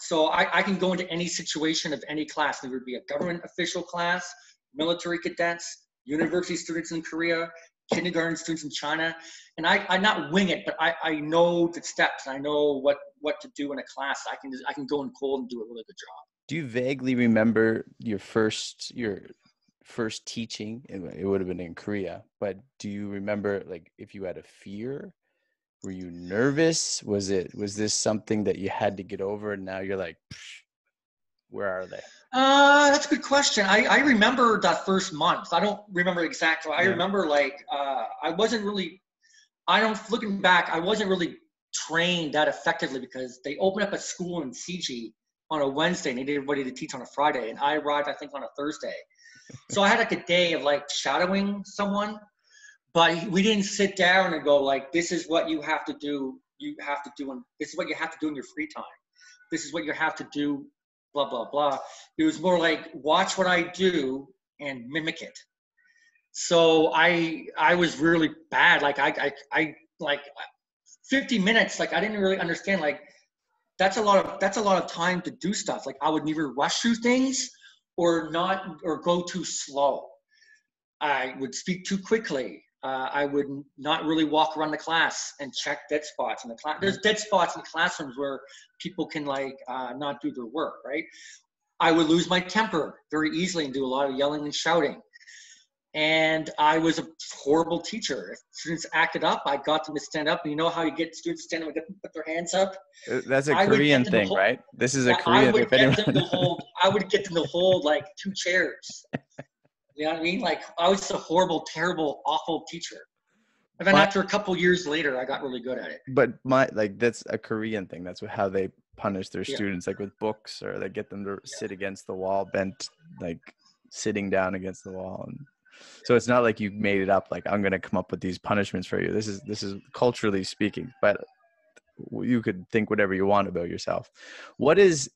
So I can go into any situation of any class. There would be a government official class, military cadets, university students in Korea, kindergarten students in China. And I not wing it, but I know the steps. I know what to do in a class. I can go in cold and do a really good job. Do you vaguely remember your first teaching? It would have been in Korea, but do you remember, like, if you had a fear? Were you nervous? Was this something that you had to get over and now you're like, where are they? That's a good question. I remember that first month. I don't remember exactly. I Yeah. remember like I wasn't really. I don't looking back. I wasn't really trained that effectively because they opened up a school in CG on a Wednesday and they needed everybody to teach on a Friday, and I arrived I think on a Thursday. So I had like a day of like shadowing someone, but we didn't sit down and go like, this is what you have to do. You have to do, and this is what you have to do in your free time. This is what you have to do. Blah blah blah. It was more like watch what I do and mimic it. So I was really bad. Like I like 50 minutes. Like I didn't really understand. Like that's a lot of time to do stuff. Like I would neither rush through things or not or go too slow. I would speak too quickly. I would not really walk around the class and check dead spots in the class. There's dead spots in classrooms where people can like not do their work, right? I would lose my temper very easily and do a lot of yelling and shouting. And I was a horrible teacher. If students acted up, I got them to stand up. And you know how you get students to stand up and get them to put their hands up? That's a I would get Korean them to thing, hold. right? This is a Yeah, I Korean, would if get anyone. them to hold. I would get them to hold like 2 chairs. You know what I mean? Like I was a horrible, terrible, awful teacher. And then after a couple years later, I got really good at it. But that's a Korean thing. That's how they punish their students, like with books, or they get them to sit against the wall, bent, like sitting down against the wall. And so it's not like you made it up. Like, I'm going to come up with these punishments for you. This is culturally speaking, but you could think whatever you want about yourself. What is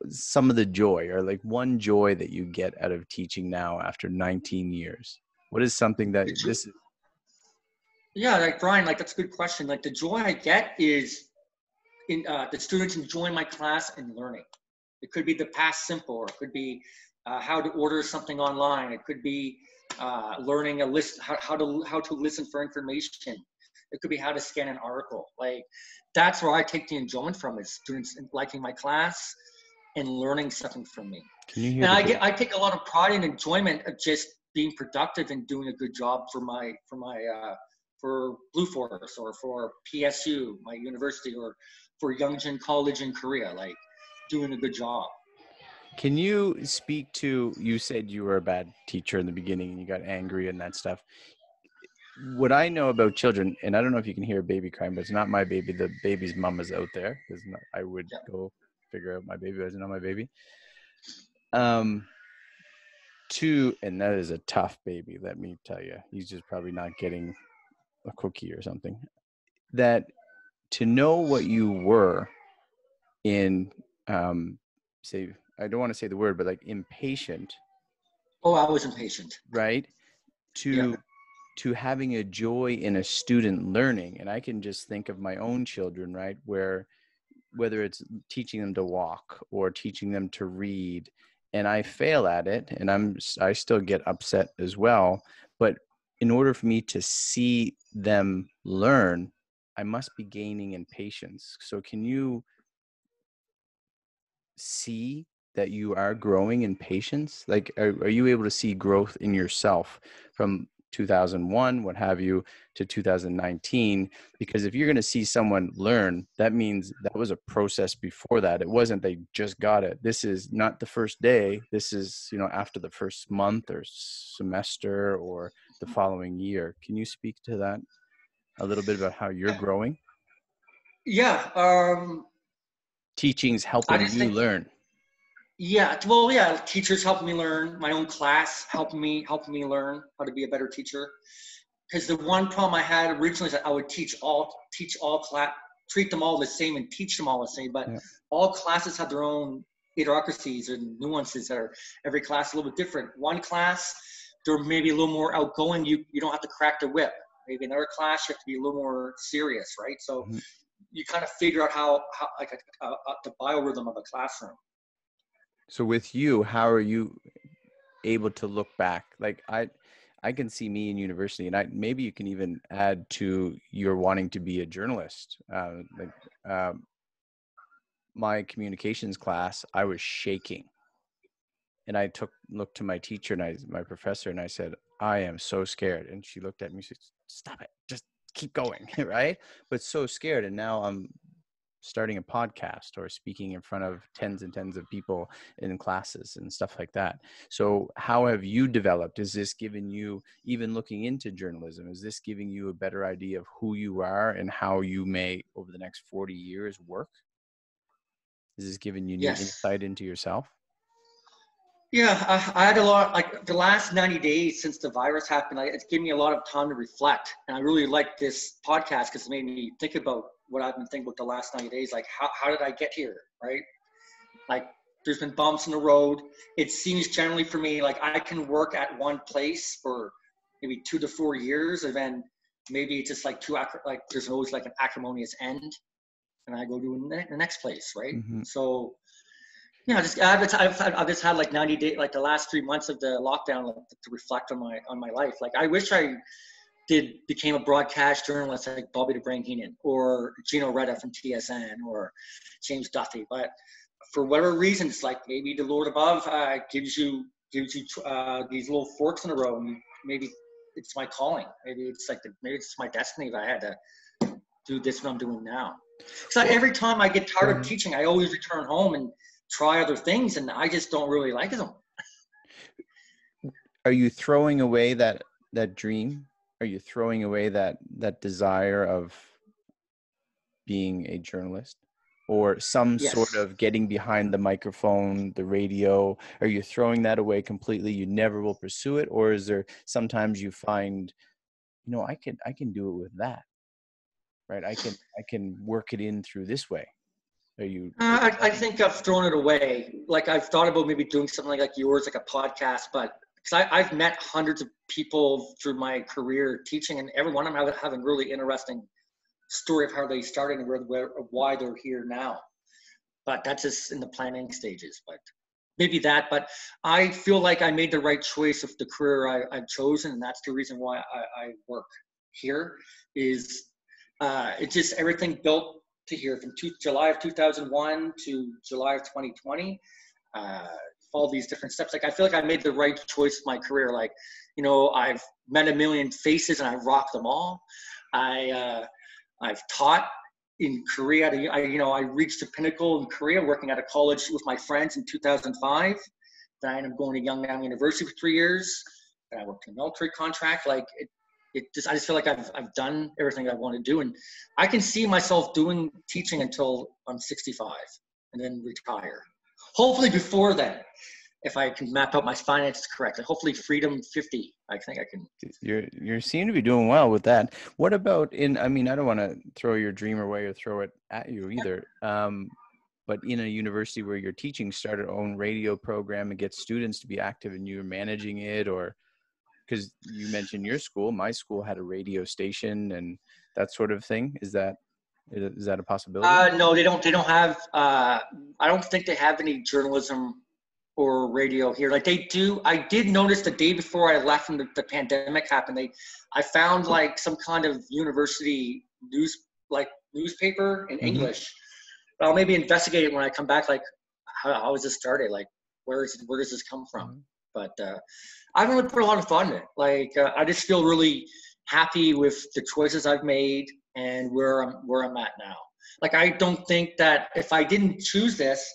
some of the joy, or like one joy that you get out of teaching now after 19 years? What is something that this is? Yeah, like Brian, like that's a good question. Like the joy I get is in the students enjoying my class and learning. It could be the past simple, or it could be how to order something online. It could be learning a list, how to listen for information. It could be how to scan an article. Like that's where I take the enjoyment from, is students liking my class and learning something from me. Can you hear And the I take a lot of pride and enjoyment of just being productive and doing a good job for Blue Force or for PSU, my university, or for Youngjin College in Korea, like doing a good job. Can you speak to, you said you were a bad teacher in the beginning and you got angry and that stuff. What I know about children, and I don't know if you can hear a baby crying, but it's not my baby. The baby's mom is out there. I would go figure out my baby, but it's not my baby. And that is a tough baby, let me tell you. He's just probably not getting a cookie or something. That to know what you were in, say, I don't want to say the word, but like impatient. Oh, I was impatient. Right? To having a joy in a student learning. And I can just think of my own children, right? Whether it's teaching them to walk or teaching them to read, and I fail at it, and I still get upset as well. But in order for me to see them learn, I must be gaining in patience. So can you see that you are growing in patience? Like, are you able to see growth in yourself from 2001, what have you, to 2019? Because if you're going to see someone learn, that means that was a process before that. It wasn't they just got it. This is not the first day. This is, after the first month or semester or the following year. Can you speak to that a little bit about how you're growing? Yeah. Teaching's I helping just you think, learn. yeah, well, yeah, teachers helped me learn. My own class helped me learn how to be a better teacher. Because the one problem I had originally is that I would teach all class, treat them all the same and teach them all the same. But Yeah. all classes have their own idiosyncrasies and nuances that are every class a little bit different. One class, they're maybe a little more outgoing. You don't have to crack the whip. Maybe another class, you have to be a little more serious, right? So Mhm. you kind of figure out how like the biorhythm of a classroom. So with you, how are you able to look back? Like I can see me in university, and maybe you can even add to your wanting to be a journalist. My communications class, I was shaking, and I looked to my teacher and my professor, and I said, I am so scared. And she looked at me, she said, stop it, just keep going. Right? But so scared. And now I'm starting a podcast or speaking in front of tens and tens of people in classes and stuff like that. So how have you developed? Is this giving you, even looking into journalism, is this giving you a better idea of who you are and how you may over the next 40 years work? Is this giving you new Yes. insight into yourself? Yeah, I had a lot, like the last 90 days since the virus happened, it's given me a lot of time to reflect. And I really like this podcast because it made me think about what I've been thinking about the last 90 days. Like, how did I get here, right? Like, there's been bumps in the road. It seems generally for me, like I can work at one place for maybe 2 to 4 years. And then maybe it's just like like there's always like an acrimonious end. And I go to the next place, right? Mm-hmm. So, yeah, I've just had like 90 days, like the last 3 months of the lockdown, like, to reflect on my life. Like I wish I became a broadcast journalist like Bobby the Brain Heenan or Gino Reda from TSN or James Duffy. But for whatever reason, it's like maybe the Lord above gives you these little forks in the road. And maybe it's my calling. Maybe it's my destiny that I had to do this what I'm doing now. So Well, every time I get go tired of ahead. teaching, I always return home and try other things, and I just don't really like them. Are you throwing away that dream? Are you throwing away that desire of being a journalist, or some sort Yes. of getting behind the microphone, the radio? Are you throwing that away completely? You never will pursue it? Or is there sometimes you find, I can do it with that, right? I can work it in through this way. I think I've thrown it away. Like I've thought about maybe doing something like yours, like a podcast, but because I've met hundreds of people through my career teaching, and every one of them have a really interesting story of how they started and why they're here now. But that's just in the planning stages. But maybe that. But I feel like I made the right choice of the career I've chosen, and that's the reason why I work here. Is it's just everything built to here from July of 2001 to July of 2020. All these different steps. Like I feel like I made the right choice of my career. Like, I've met a million faces and I've rocked them all. I've taught in Korea. I reached the pinnacle in Korea working at a college with my friends in 2005. Then I ended up going to Youngstown University for 3 years. Then I worked in a military contract. Like I just feel like I've done everything I want to do, and I can see myself doing teaching until I'm 65, and then retire. Hopefully before then, if I can map out my finances correctly. Hopefully freedom 50. I think I can. You seem to be doing well with that. What about I mean, I don't want to throw your dream away or throw it at you either. But in a university where you're teaching, start your own radio program and get students to be active, and you're managing it, or because you mentioned your school, my school had a radio station and that sort of thing. Is that a possibility? No, they don't. They don't have. I don't think they have any journalism or radio here. Like they do. I did notice the day before I left and the pandemic happened. I found like some kind of university newspaper in Mm-hmm. English. But I'll maybe investigate it when I come back. Like, how was this started? Like, where does this come from? Mm-hmm. But I haven't really put a lot of thought in it. Like, I just feel really happy with the choices I've made and where I'm at now. Like, I don't think that if I didn't choose this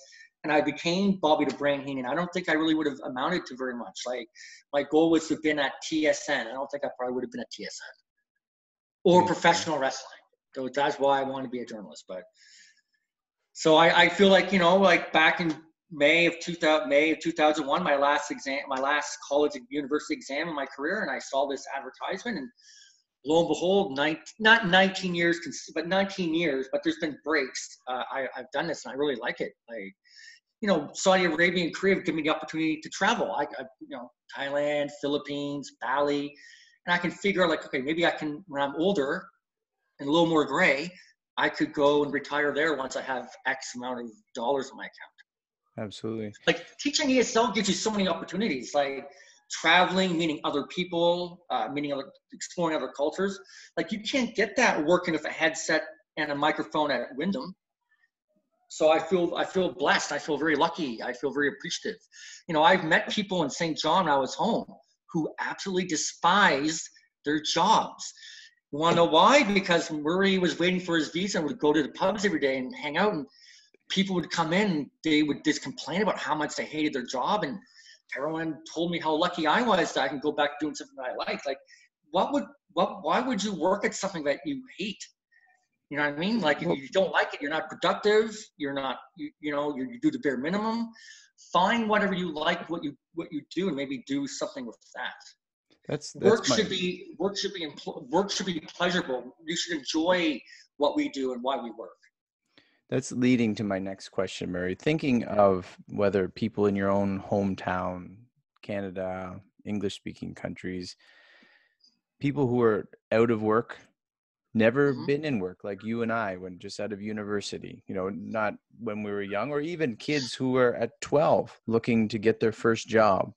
and I became Bobby the Brain Heenan, I don't think I really would have amounted to very much. Like, my goal was to have been at TSN. I don't think I probably would have been at TSN or Makes sense. professional wrestling. So that's why I want to be a journalist. But so I feel like, like back in May of 2001, my last college and university exam in my career, and I saw this advertisement, and lo and behold, not 19 years, but 19 years, but there's been breaks. I've done this and I really like it. Saudi Arabia and Korea have given me the opportunity to travel. Thailand, Philippines, Bali, and I can figure out like, okay, maybe I can, when I'm older and a little more gray, I could go and retire there once I have X amount of dollars in my account. Absolutely. Like teaching ESL gives you so many opportunities, like traveling, meeting other people, exploring other cultures. Like you can't get that working with a headset and a microphone at Wyndham. So I feel blessed. I feel very lucky. I feel very appreciative. I've met people in St. John when I was home who absolutely despised their jobs. You want to know why? Because Murray was waiting for his visa and would go to the pubs every day and hang out, and people would come in and they would just complain about how much they hated their job, and everyone told me how lucky I was that I can go back doing something that I like. Like, why would you work at something that you hate? You know what I mean? Like, if you don't like it, you're not productive. You're not, you do the bare minimum. Find whatever you like, what you do, and maybe do something with that. Work should be pleasurable. You should enjoy what we do and why we work. That's leading to my next question, Murray. Thinking of whether people in your own hometown, Canada, English-speaking countries, people who are out of work, never been in work, like you and I, when just out of university, not when we were young, or even kids who were at 12 looking to get their first job.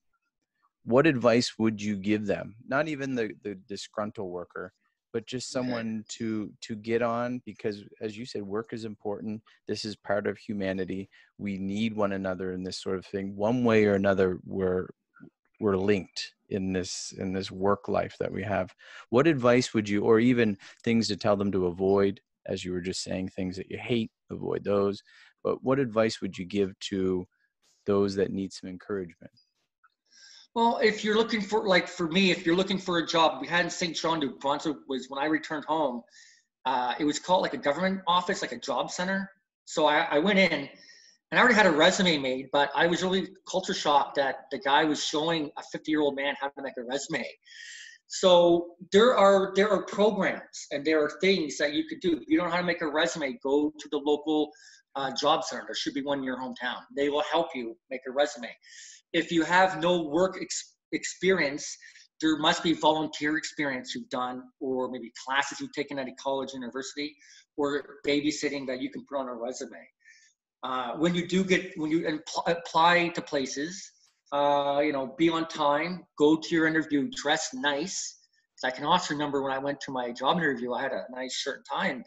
What advice would you give them? Not even the disgruntled worker, but just someone to get on, because as you said, work is important. This is part of humanity. We need one another in this sort of thing. One way or another, we're linked in this work life that we have. What advice would you, or even things to tell them to avoid, as you were just saying, things that you hate, avoid those. But what advice would you give to those that need some encouragement? Well, if you're looking for, like for me, if you're looking for a job, we had in St. John, New Brunswick, was when I returned home, it was called like a government office, like a job center. So I went in and I already had a resume made, but I was really culture shocked that the guy was showing a 50-year-old man how to make a resume. So there are programs and there are things that you could do. If you don't know how to make a resume, go to the local job center. There should be one in your hometown. They will help you make a resume. If you have no work experience, there must be volunteer experience you've done, or maybe classes you've taken at a college, university, or babysitting that you can put on a resume. When you apply to places, be on time, go to your interview, dress nice. So I can also remember when I went to my job interview, I had a nice shirt and tie, and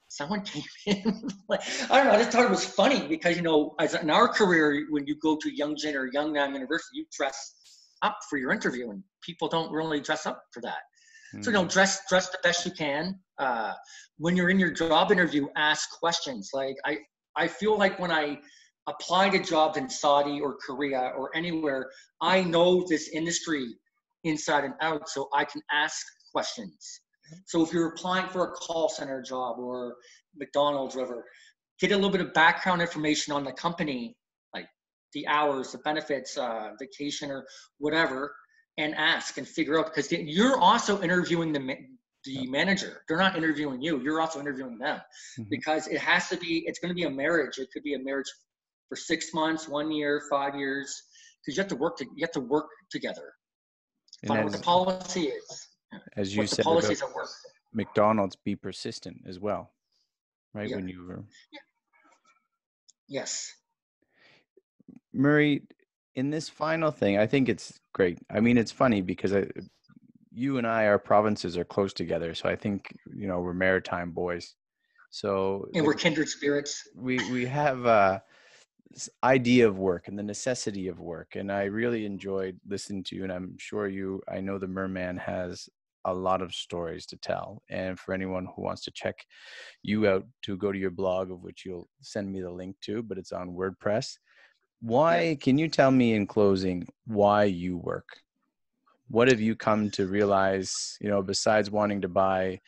someone came in. I don't know, I just thought it was funny because, as in our career, when you go to Young Gen or Young Nam University, you dress up for your interview, and people don't really dress up for that. So, dress the best you can. When you're in your job interview, ask questions. Like, I feel like when I apply to jobs in Saudi or Korea or anywhere, I know this industry inside and out, so I can ask questions. So if you're applying for a call center job or McDonald's, whatever, get a little bit of background information on the company, like the hours, the benefits, vacation or whatever, and ask and figure out, because you're also interviewing the manager. They're not interviewing you. You're also interviewing them, because it's going to be a marriage. It could be a marriage for 6 months, 1 year, 5 years, because you have to work together. Find out what the policy is. As you said about McDonald's, be persistent as well, right? Yeah. When you were. Yeah. Yes. Murray, in this final thing, I think it's great. I mean, it's funny because you and I, our provinces are close together. So I think, we're maritime boys. So. And we're kindred spirits. We have this idea of work and the necessity of work. And I really enjoyed listening to you. And I'm sure I know the Murrman has a lot of stories to tell. And for anyone who wants to check you out, to go to your blog, of which you'll send me the link to, but it's on WordPress. Can you tell me in closing why you work? What have you come to realize, besides wanting to buy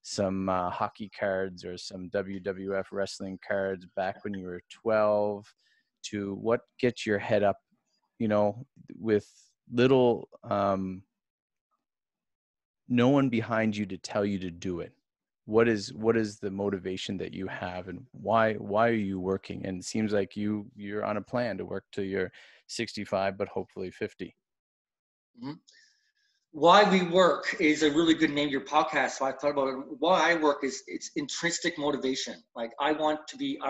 some hockey cards or some WWF wrestling cards back when you were 12 to what gets your head up, with little, no one behind you to tell you to do it. What is the motivation that you have, and why are you working? And it seems like you're on a plan to work till you're 65, but hopefully 50. Mm-hmm. Why We Work is a really good name to your podcast. So I thought about it. Why I work is it's intrinsic motivation. Like I'm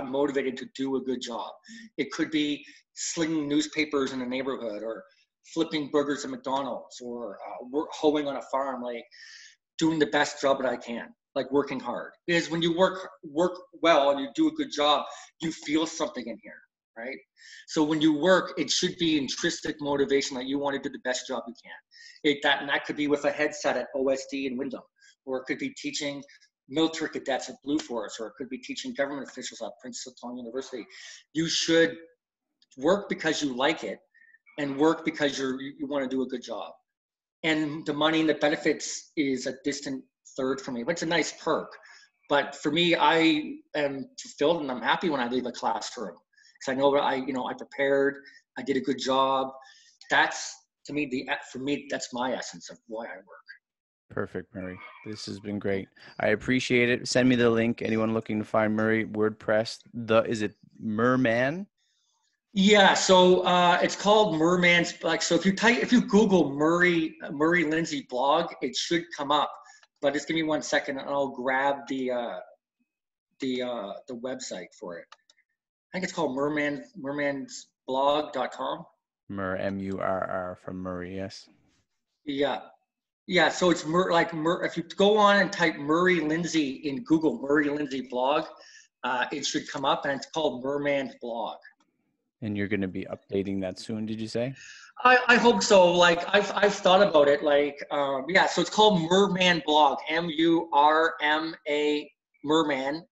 motivated to do a good job. It could be slinging newspapers in a neighborhood, or flipping burgers at McDonald's, or hoeing on a farm, like doing the best job that I can, like working hard. Because when you work well and you do a good job, you feel something in here, right? So when you work, it should be intrinsic motivation that you want to do the best job you can. That could be with a headset at OSD in Wyndham, or it could be teaching military cadets at Blue Force, or it could be teaching government officials at Princeton University. You should work because you like it, and work because you want to do a good job. And the money and the benefits is a distant third for me, but it's a nice perk. But for me, I am fulfilled and I'm happy when I leave a classroom, because I know that I prepared, I did a good job. That's to me that's my essence of why I work. Perfect, Murray. This has been great. I appreciate it. Send me the link. Anyone looking to find Murray, WordPress. Is it Murrman? Yeah, so it's called Murrman's. Like, so if you Google Murray Lindsay blog, it should come up. But just give me 1 second, and I'll grab the website for it. I think it's called murmansblog.com. Murr from Murray, yes. Yeah. So it's if you go on and type Murray Lindsay in Google, Murray Lindsay blog, it should come up, and it's called Murman's blog. And you're going to be updating that soon, did you say? I hope so. Like I've thought about it. Like so it's called Murman blog. MURMA Murman,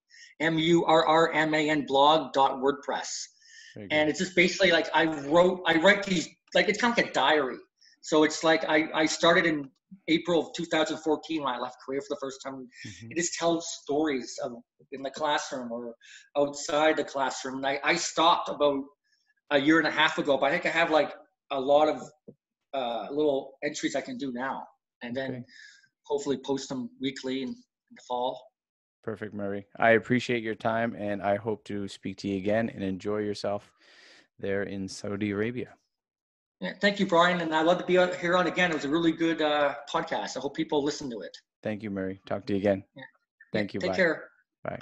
MURRMAN blog.wordpress. And it's just basically like I write these, like it's kind of like a diary. So it's like I started in April of 2014 when I left Korea for the first time. Mm-hmm. It just tells stories in the classroom or outside the classroom. And I stopped about a year and a half ago, but I think I have like a lot of little entries I can do now, and then hopefully post them weekly in the fall. Perfect, Murray. I appreciate your time, and I hope to speak to you again, and enjoy yourself there in Saudi Arabia. Yeah, thank you, Brian, and I'd love to be here on again. It was a really good podcast. I hope people listen to it. Thank you, Murray. Talk to you again. Yeah. Thank you. Take care. Bye.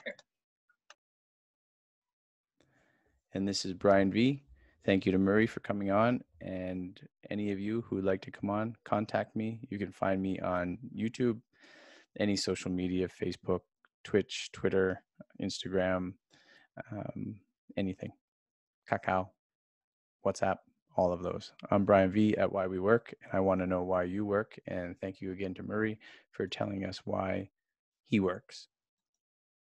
And this is Brian V. Thank you to Murray for coming on. And any of you who would like to come on, contact me. You can find me on YouTube, any social media, Facebook, Twitch, Twitter, Instagram, anything. Kakao, WhatsApp, all of those. I'm Brian V at Why We Work, and I want to know why you work. And thank you again to Murray for telling us why he works.